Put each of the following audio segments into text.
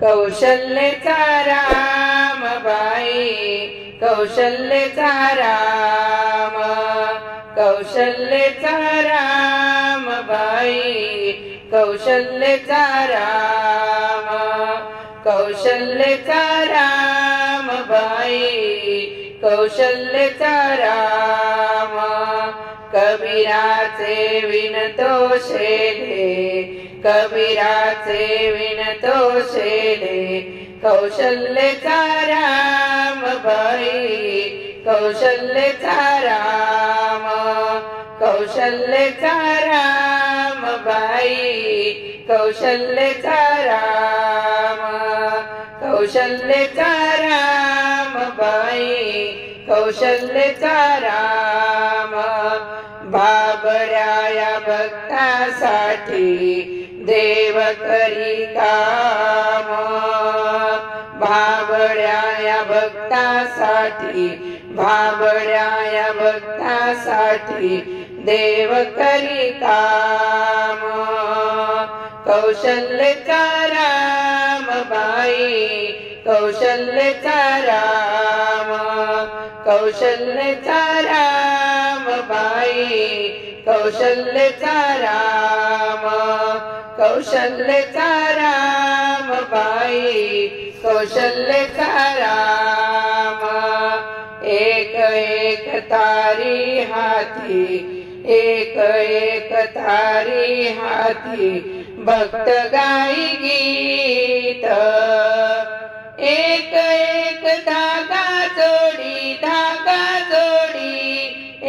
कौशल्येचा राम बाई, कौशल्येचा राम, कौशल्येचा राम बाई, कौशल्येचा राम, कौशल्येचा राम बाई, कौशल्येचा राम. कबीराचे विणतो शेले, कबीराचे विणतो शेले, कौशल्येचा राम बाई, कौशल्येचा राम, कौशल्येचा राम बाई, कौशल्येचा राम, कौशल्येचा राम बाई, कौशल्येचा राम. भाबड्या या भक्तासाठी देव करी काम, भाबड्या या भक्तासाठी, भाबड्या या भक्तासाठी देव करी काम. कौशल्येचा राम बाई, कौशल्येचा राम, कौशल्येचा राम बाई, कौशल्येचा राम, कौशल्येचा राम बाई, कौशल्येचा राम. एक एक तारी हाती, एक एक तारी हाती, भक्त गाई गीत. एक एक धागा जोडी, धागा जोडी,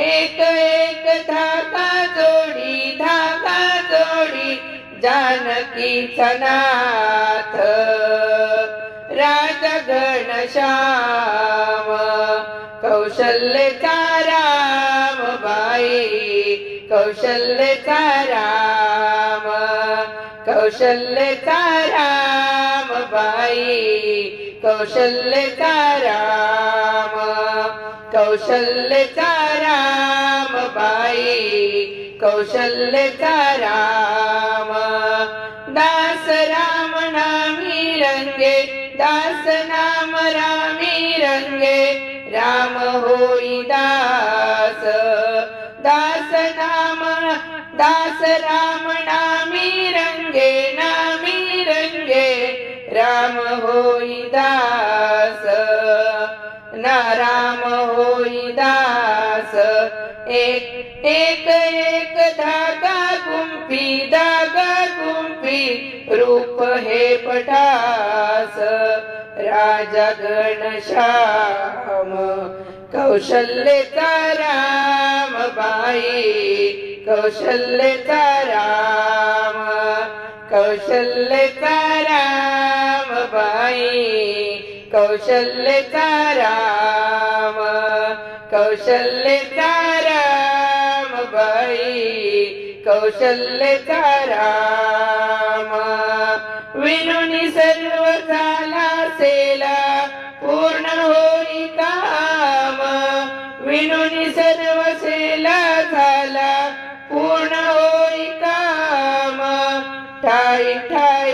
एक एक धागा जोडी, धागा जोडी, जानकीचा नाथ राजा घनश्याम. कौशल्येचा राम बाई, कौशल्येचा राम, कौशल्येचा राम बाई, कौशल्येचा राम, कौशल्येचा राम बाई, कौशल्येचा राम. दास राम नामी रंगे, दास नाम रामी रंगे, राम होई दास, दास नाम, दास राम नामी रंगे, नामी रंगे, राम होई दास, ना राम होई दास. एक एक एक धागा गुंफी, धागा गुंफी, रूप हे पटास राजा घनश्याम. कौशल्येचा राम बाई, कौशल्येचा राम, कौशल्येचा राम बाई, कौशल्येचा राम, कौशल्येचा राम बाई, कौशल्येचा राम. विनुनी सर्व झाला सेला, पूर्ण होई काम, विनुनी सर्व सेला झाला, पूर्ण होई काम. ठाई ठाई,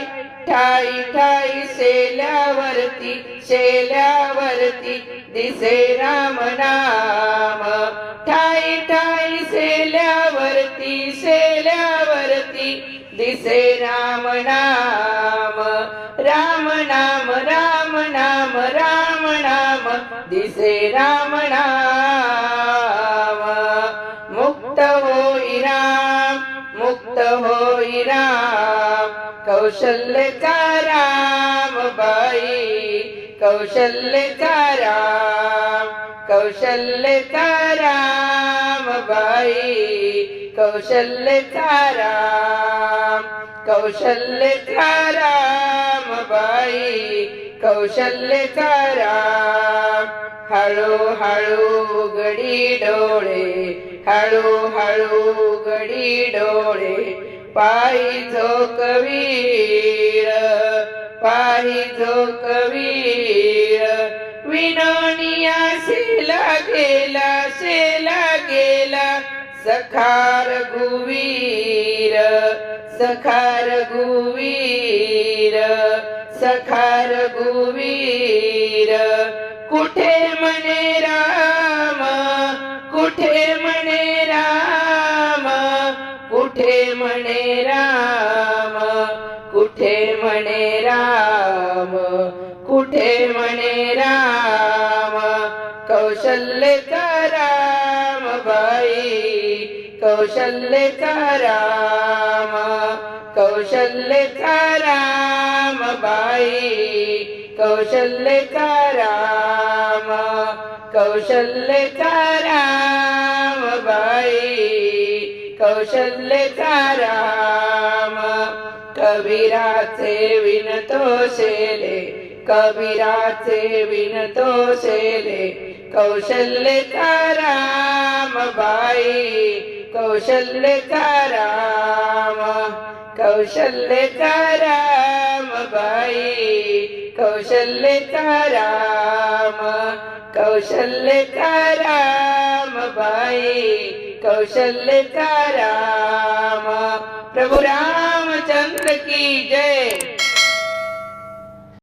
ठाई ठाई शेल्यावरती, शेल्यावरती दिसे राम नाम. ठाई ठाई शेल्यावरती, शेल्यावरती दिसे राम नाम. राम नाम, राम नाम, राम नाम दिसे राम नाम. मुक्त होई राम, मुक्त होई राम, कौशल्येचा राम बाई, कौशल्येचा राम, कौशल्येचा राम बाई, कौशल्येचा राम, कौशल्येचा राम बाई, कौशल्येचा राम. हळू हळू गडी डोळे, हळू हळू गडी डोळे, पायी झोकवीर, पायी झोकवीर. विनोनिया शेला गेला, शेला गेला, सखा रघुवीर, सखा रघुवीर सखा रघुवीर कुठे म्हणे राम कुठे म्हणे राम कुठे म्हणे राम कुठे म्हणे राम कुठे म्हणे राम कौशल्यचा राम बाई कौशल्यचा राम कौशल्यचा राम बाई कौशल्यचा राम कौशल्यचा राम बाई कौशल्यचा राम कबीराचे विनतो शेले कबीराचे विनतो शेले कौशल्यचा राम बाई कौशल्यचा राम कौशल्यचा राम बाई कौशल्यचा राम कौशल्यचा राम बाई कौशल्यचा राम प्रभु रामचंद्र की जय।